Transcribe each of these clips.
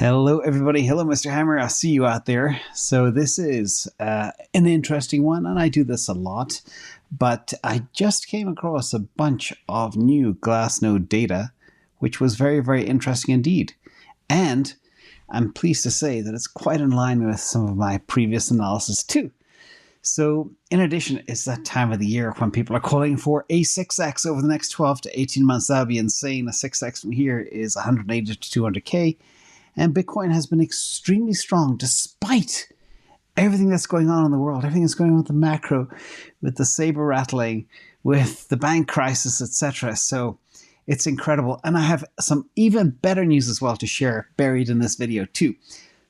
Hello, everybody. Hello, Mr. Hammer. I see you out there. So this is an interesting one, and I do this a lot, but I just came across a bunch of new Glassnode data, which was very, very interesting indeed. And I'm pleased to say that it's quite in line with some of my previous analysis too. So in addition, it's that time of the year when people are calling for a 6x over the next 12 to 18 months. That would be insane. A 6x from here is 180 to 200K. And Bitcoin has been extremely strong despite everything that's going on in the world, everything that's going on with the macro, with the saber rattling, with the bank crisis, etc. So it's incredible. And I have some even better news as well to share buried in this video too.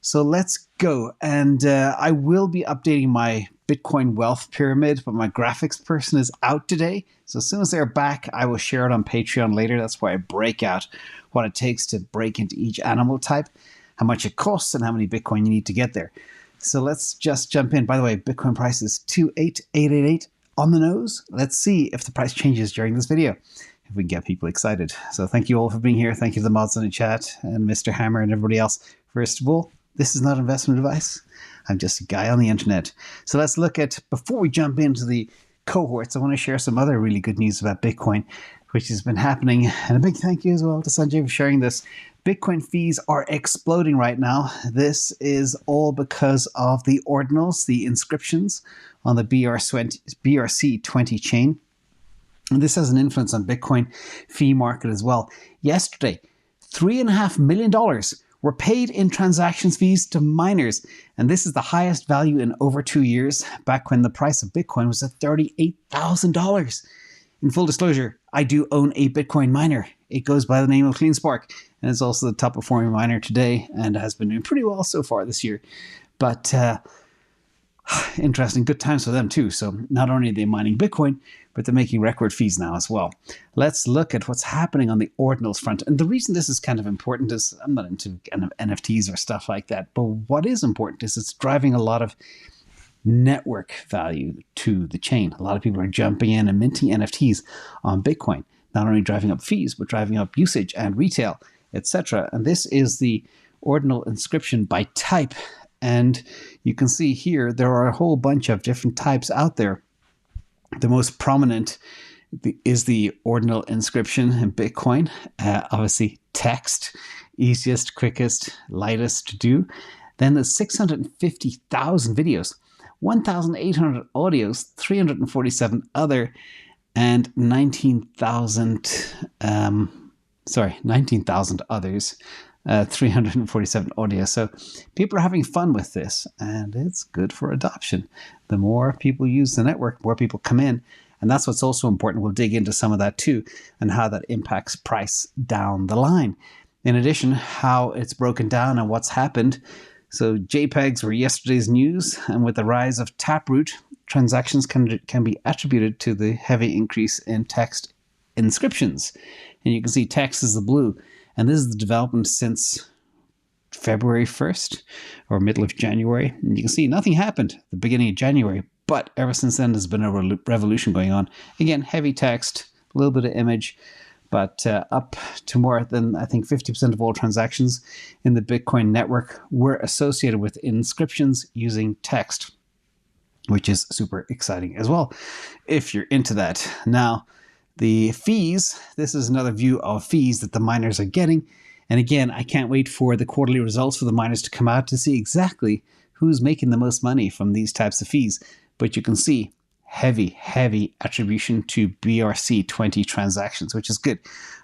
So let's go. And I will be updating my Bitcoin wealth pyramid, but my graphics person is out today. So as soon as they're back, I will share it on Patreon later. That's why I break out what it takes to break into each animal type, how much it costs, and how many Bitcoin you need to get there. So let's just jump in. By the way, Bitcoin price is 28,888 on the nose. Let's see if the price changes during this video, if we can get people excited. So thank you all for being here. Thank you to the mods in the chat and Mr. Hammer and everybody else. First of all, this is not investment advice. I'm just a guy on the internet. So let's look at, before we jump into the cohorts, I want to share some other really good news about Bitcoin, which has been happening. And a big thank you as well to Sanjay for sharing this. Bitcoin fees are exploding right now. This is all because of the ordinals, the inscriptions on the BRC20 chain. And this has an influence on Bitcoin fee market as well. Yesterday, $3.5 million were paid in transactions fees to miners. And this is the highest value in over 2 years, back when the price of Bitcoin was at $38,000. In full disclosure, I do own a Bitcoin miner. It goes by the name of CleanSpark, and it's also the top performing miner today and has been doing pretty well so far this year. But interesting, good times for them too. So not only are they mining Bitcoin, but they're making record fees now as well. Let's look at what's happening on the ordinals front. And the reason this is kind of important is I'm not into kind of NFTs or stuff like that, but what is important is it's driving a lot of network value to the chain. A lot of people are jumping in and minting NFTs on Bitcoin, not only driving up fees, but driving up usage and retail, etc. And this is the ordinal inscription by type. And you can see here, there are a whole bunch of different types out there. The most prominent is the ordinal inscription in Bitcoin. Obviously, text, easiest, quickest, lightest to do. Then there's 650,000 videos, 1,800 audios, 347 other, and 19,000 others. 347 audio. So people are having fun with this, and it's good for adoption. The more people use the network, more people come in. And that's what's also important. We'll dig into some of that too, and how that impacts price down the line. In addition, how it's broken down and what's happened. So JPEGs were yesterday's news, and with the rise of Taproot, transactions can be attributed to the heavy increase in text inscriptions. And you can see text is the blue. And this is the development since February 1st or middle of January. And you can see nothing happened at the beginning of January, but ever since then there's been a revolution going on. Again, heavy text, a little bit of image, but up to more than, I think, 50% of all transactions in the Bitcoin network were associated with inscriptions using text, which is super exciting as well, if you're into that. Now, the fees, this is another view of fees that the miners are getting. And again, I can't wait for the quarterly results for the miners to come out to see exactly who's making the most money from these types of fees. But you can see heavy attribution to BRC20 transactions, which is good.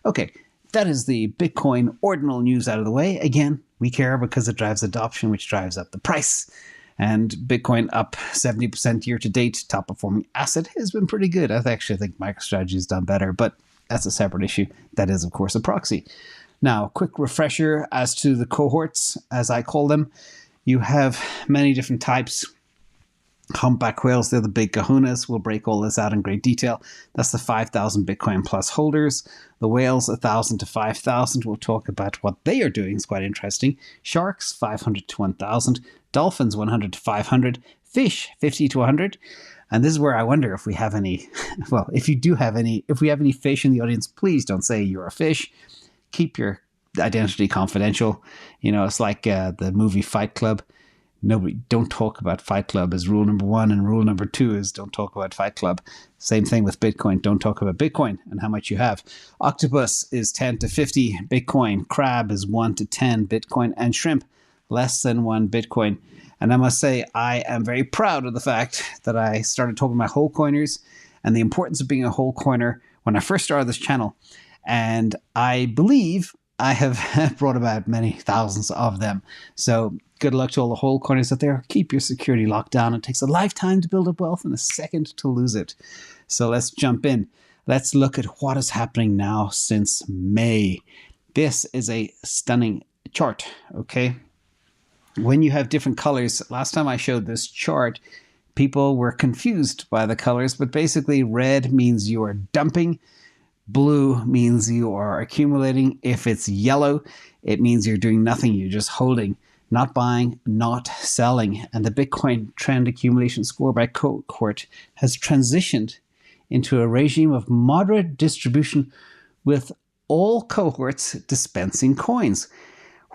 Okay, that is the Bitcoin ordinal news out of the way. Again, we care because it drives adoption, which drives up the price. And Bitcoin up 70% year to date, top performing asset, has been pretty good. I actually think MicroStrategy has done better, but that's a separate issue. That is, of course, a proxy. Now, quick refresher as to the cohorts, as I call them. You have many different types. Humpback whales, they're the big kahunas. We'll break all this out in great detail. That's the 5,000 Bitcoin plus holders. The whales, 1,000 to 5,000. We'll talk about what they are doing. It's quite interesting. Sharks, 500 to 1,000. Dolphins, 100 to 500. Fish, 50 to 100. And this is where I wonder if we have any, well, if we have any fish in the audience, please don't say you're a fish. Keep your identity confidential. You know, it's like the movie Fight Club. Nobody, don't talk about Fight Club is rule number 1, and rule number 2 is don't talk about Fight Club. Same thing with Bitcoin. Don't talk about Bitcoin and how much you have. Octopus is 10 to 50 Bitcoin. Crab is 1 to 10 Bitcoin. And shrimp, less than 1 Bitcoin. And I must say, I am very proud of the fact that I started talking about whole coiners and the importance of being a whole coiner when I first started this channel. And I believe I have brought about many thousands of them. So good luck to all the whole coiners out there. Keep your security locked down. It takes a lifetime to build up wealth and a second to lose it. So let's jump in. Let's look at what is happening now since May. This is a stunning chart, okay? When you have different colors, last time I showed this chart, people were confused by the colors, but basically red means you are dumping. Blue means you are accumulating. If it's yellow, it means you're doing nothing. You're just holding, not buying, not selling. And the Bitcoin trend accumulation score by Cohort has transitioned into a regime of moderate distribution with all cohorts dispensing coins,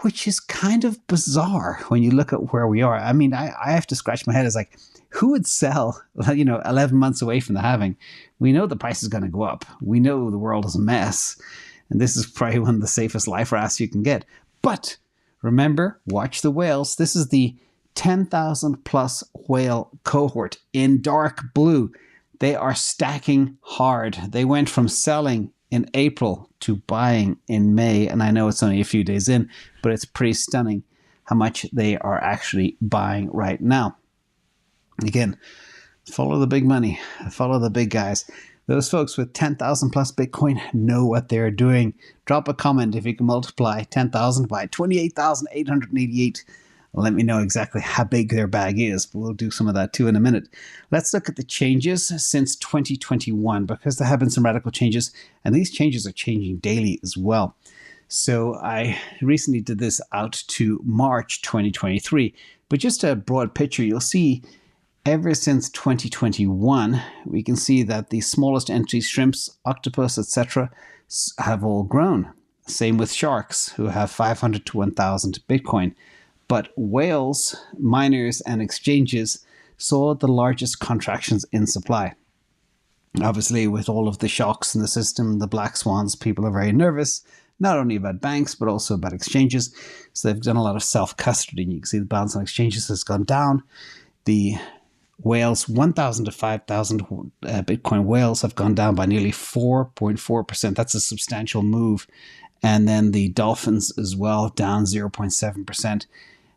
which is kind of bizarre when you look at where we are. I mean, I have to scratch my head. It's like, who would sell, 11 months away from the halving? We know the price is going to go up. We know the world is a mess. And this is probably one of the safest life rafts you can get. But remember, watch the whales. This is the 10,000 plus whale cohort in dark blue. They are stacking hard. They went from selling in April to buying in May. And I know it's only a few days in, but it's pretty stunning how much they are actually buying right now. Again, follow the big money, follow the big guys. Those folks with 10,000 plus Bitcoin know what they're doing. Drop a comment if you can multiply 10,000 by 28,888. Let me know exactly how big their bag is. We'll do some of that too in a minute. Let's look at the changes since 2021, because there have been some radical changes, and these changes are changing daily as well. So I recently did this out to March 2023, but just a broad picture, you'll see ever since 2021, we can see that the smallest entities, shrimps, octopus, etc., have all grown. Same with sharks, who have 500 to 1,000 Bitcoin. But whales, miners, and exchanges saw the largest contractions in supply. Obviously, with all of the shocks in the system, the black swans, people are very nervous, not only about banks, but also about exchanges. So they've done a lot of self-custody. You can see the balance on exchanges has gone down. The whales, 1,000 to 5,000 Bitcoin whales have gone down by nearly 4.4%. That's a substantial move. And then the dolphins as well, down 0.7%.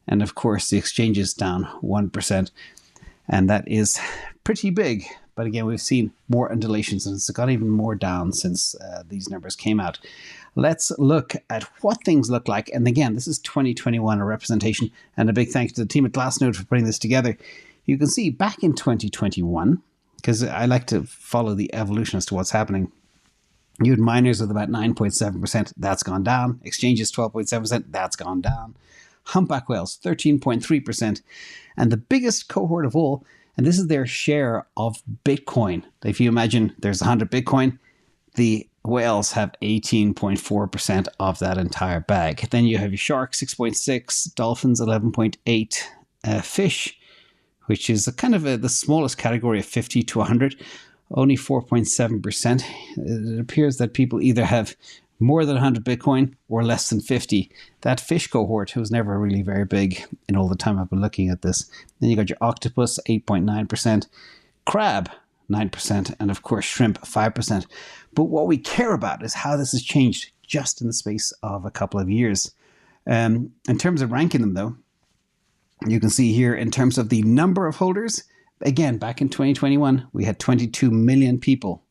And of course, the exchanges down 1%. And that is pretty big. But again, we've seen more undulations, and it's got even more down since these numbers came out. Let's look at what things look like. And again, this is 2021, a representation. And a big thanks to the team at Glassnode for putting this together. You can see back in 2021, because I like to follow the evolution as to what's happening. You had miners with about 9.7%, that's gone down. Exchanges 12.7%, that's gone down. Humpback whales 13.3%. And the biggest cohort of all, and this is their share of Bitcoin. If you imagine there's 100 Bitcoin, the whales have 18.4% of that entire bag. Then you have your sharks 6.6%, dolphins 11.8%, fish, which is the smallest category of 50 to 100, only 4.7%. It appears that people either have more than 100 Bitcoin or less than 50. That fish cohort was never really very big in all the time I've been looking at this. Then you got your octopus, 8.9%, crab, 9%, and of course shrimp, 5%. But what we care about is how this has changed just in the space of a couple of years. In terms of ranking them though, you can see here in terms of the number of holders, again, back in 2021, we had 22 million people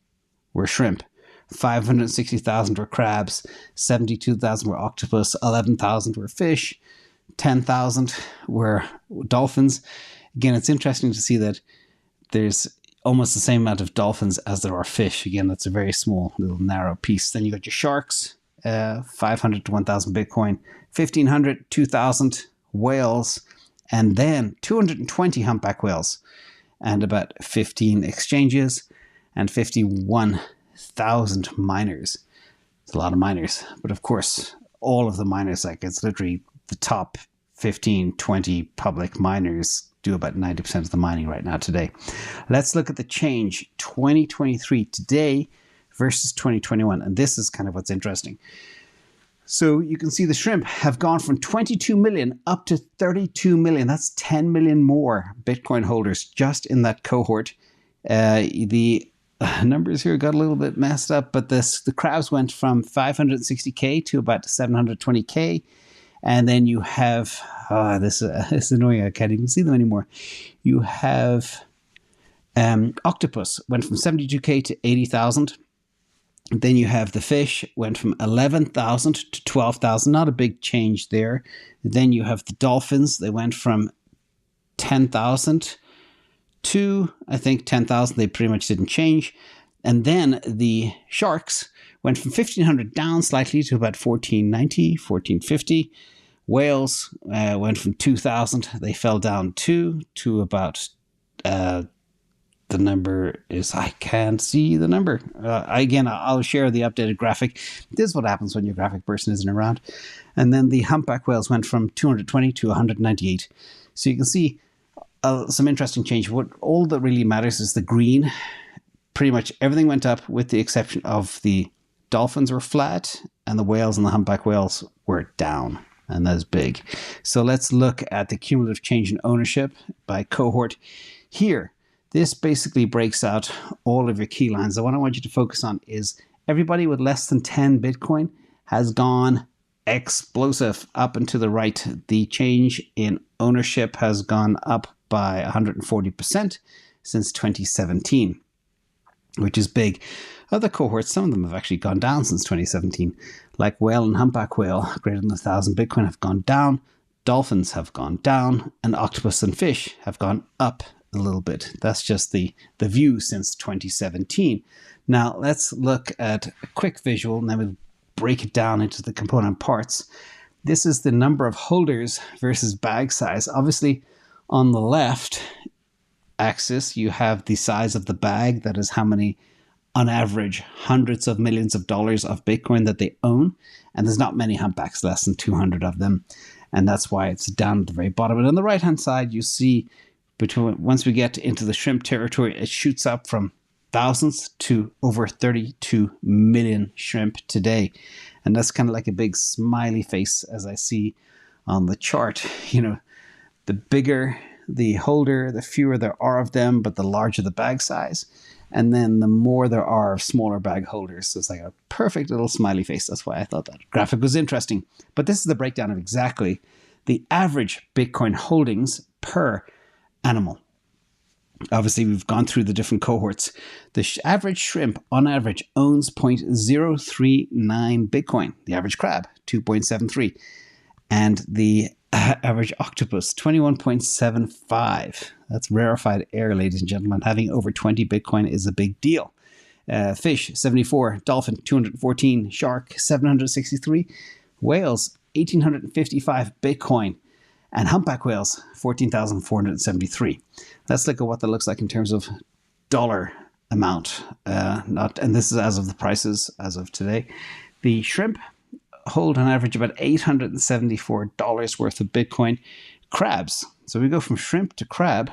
were shrimp, 560,000 were crabs, 72,000 were octopus, 11,000 were fish, 10,000 were dolphins. Again, it's interesting to see that there's almost the same amount of dolphins as there are fish. Again, that's a very small little narrow piece. Then you got your sharks, 500 to 1,000 Bitcoin, 1,500, 2,000 whales, and then 220 humpback whales, and about 15 exchanges, and 51,000 miners. It's a lot of miners, but of course, all of the miners. Like, it's literally the top 15, 20 public miners do about 90% of the mining right now today. Let's look at the change 2023 today versus 2021. And this is kind of what's interesting. So you can see the shrimp have gone from 22 million up to 32 million. That's 10 million more Bitcoin holders just in that cohort. The numbers here got a little bit messed up, but the crabs went from 560K to about 720K. And then you have, this is annoying, I can't even see them anymore. You have octopus went from 72K to 80,000. Then you have the fish went from 11,000 to 12,000. Not a big change there. Then you have the dolphins. They went from 10,000 to, I think, 10,000. They pretty much didn't change. And then the sharks went from 1,500 down slightly to about 1,490, 1,450. Whales went from 2,000. They fell down to about... the number is, I can't see the number. Again, I'll share the updated graphic. This is what happens when your graphic person isn't around. And then the humpback whales went from 220 to 198. So you can see some interesting change. All that really matters is the green. Pretty much everything went up with the exception of the dolphins were flat and the whales and the humpback whales were down. And that's big. So let's look at the cumulative change in ownership by cohort here. This basically breaks out all of your key lines. The one I want you to focus on is everybody with less than 10 Bitcoin has gone explosive up and to the right. The change in ownership has gone up by 140% since 2017, which is big. Other cohorts, some of them have actually gone down since 2017, like whale and humpback whale, greater than 1,000 Bitcoin, have gone down. Dolphins have gone down, and octopus and fish have gone up a little bit. That's just the view since 2017. Now let's look at a quick visual and then we'll break it down into the component parts. This is the number of holders versus bag size. Obviously on the left axis you have the size of the bag, that is how many on average hundreds of millions of dollars of Bitcoin that they own, and there's not many humpbacks, less than 200 of them, and that's why it's down at the very bottom. And on the right hand side you see once we get into the shrimp territory, it shoots up from thousands to over 32 million shrimp today. And that's kind of like a big smiley face as I see on the chart. You know, the bigger the holder, the fewer there are of them, but the larger the bag size. And then the more there are of smaller bag holders. So it's like a perfect little smiley face. That's why I thought that graphic was interesting. But this is the breakdown of exactly the average Bitcoin holdings per animal. Obviously, we've gone through the different cohorts. The average shrimp, on average, owns 0.039 Bitcoin. The average crab, 2.73. And the average octopus, 21.75. That's rarefied air, ladies and gentlemen. Having over 20 Bitcoin is a big deal. Fish, 74. Dolphin, 214. Shark, 763. Whales, 1,855 Bitcoin. And humpback whales, 14,473. Let's look at what that looks like in terms of dollar amount. And this is as of the prices as of today. The shrimp hold on average about $874 worth of Bitcoin. Crabs. So we go from shrimp to crab.